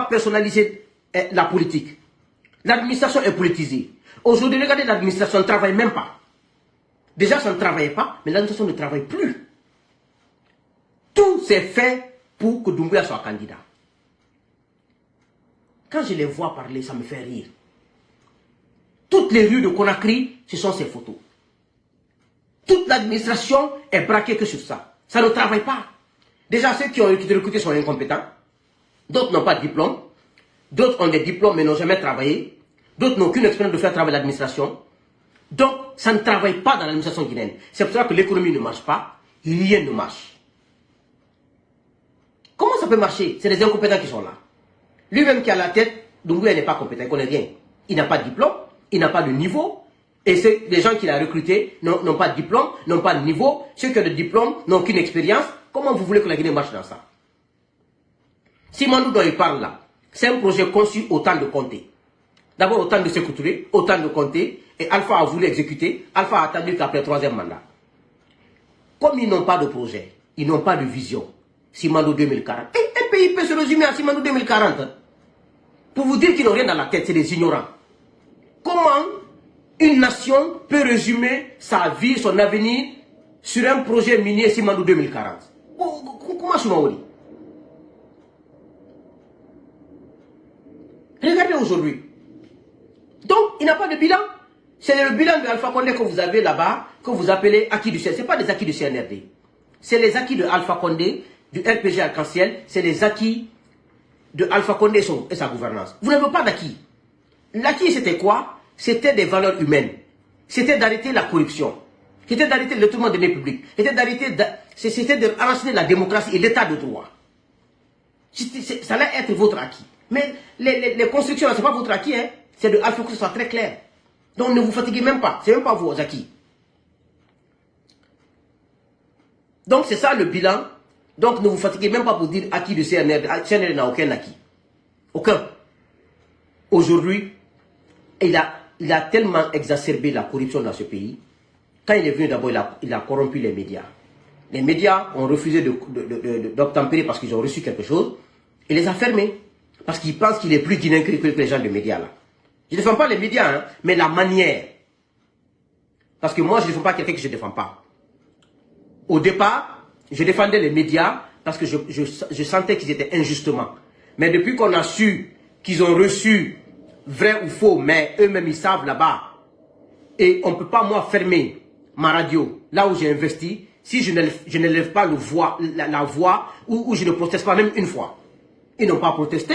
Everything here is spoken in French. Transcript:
personnaliser la politique. L'administration est politisée. Aujourd'hui, regardez, l'administration ne travaille même pas. Déjà, ça ne travaillait pas, mais l'administration ne travaille plus. Tout s'est fait pour que Doumbouya soit candidat. Quand je les vois parler, ça me fait rire. Toutes les rues de Conakry, ce sont ces photos. Toute l'administration est braquée que sur ça. Ça ne travaille pas. Déjà, ceux qui ont été recrutés sont incompétents. D'autres n'ont pas de diplôme. D'autres ont des diplômes mais n'ont jamais travaillé. D'autres n'ont aucune expérience de faire travailler l'administration. Donc, ça ne travaille pas dans l'administration guinéenne. C'est pour ça que l'économie ne marche pas. Rien ne marche. Comment ça peut marcher? C'est les incompétents qui sont là. Lui-même qui a la tête, Doumbouya n'est pas compétent, il ne connaît rien. Il n'a pas de diplôme, il n'a pas de niveau. Et les gens qu'il a recrutés n'ont pas de diplôme, n'ont pas de niveau. Ceux qui ont de diplôme n'ont aucune expérience. Comment vous voulez que la Guinée marche dans ça? Si Mandou dont il parle là, c'est un projet conçu au temps de Conté. D'abord au temps de Sékou Touré, au temps de Conté, et Alpha a voulu exécuter. Alpha a attendu qu'après le 3e mandat. Comme ils n'ont pas de projet, ils n'ont pas de vision. Simandou 2040. Un pays peut se résumer à Simandou 2040. Pour vous dire qu'ils n'ont rien dans la tête, c'est des ignorants. Comment une nation peut résumer sa vie, son avenir sur un projet minier Simandou 2040? Comment je m'en dis? Regardez aujourd'hui. Donc, il n'a pas de bilan. C'est le bilan de Alpha Condé que vous avez là-bas, que vous appelez acquis du CNRD. Ce n'est pas des acquis du CNRD. C'est les acquis de Alpha Condé, du RPG Arc-en-Ciel. C'est les acquis de Alpha Condé et sa gouvernance. Vous n'avez pas d'acquis. L'acquis, c'était quoi? C'était des valeurs humaines. C'était d'arrêter la corruption. C'était d'arrêter le détournement de deniers publics. C'était d'enraciner la démocratie et l'état de droit. Ça allait être votre acquis. Mais les constructions, ce n'est pas votre acquis. Hein? C'est de Alpha que ce soit très clair. Donc ne vous fatiguez même pas. Ce n'est même pas vos acquis. Donc c'est ça le bilan. Donc ne vous fatiguez même pas pour dire acquis du CNRD. CNRD n'a aucun acquis. Aucun. Aujourd'hui, il a tellement exacerbé la corruption dans ce pays. Quand il est venu d'abord, il a corrompu les médias. Les médias ont refusé d'obtempérer parce qu'ils ont reçu quelque chose. Il les a fermés. Parce qu'ils pensent qu'il est plus guinéen que les gens de médias là. Je ne défends pas les médias, hein, mais la manière. Parce que moi, je ne défends pas quelqu'un que je ne défends pas. Au départ, je défendais les médias parce que je sentais qu'ils étaient injustement. Mais depuis qu'on a su qu'ils ont reçu, vrai ou faux, mais eux-mêmes ils savent là-bas. Et on ne peut pas, moi, fermer ma radio, là où j'ai investi, si je ne lève pas la voix ou je ne proteste pas même une fois. Ils n'ont pas protesté.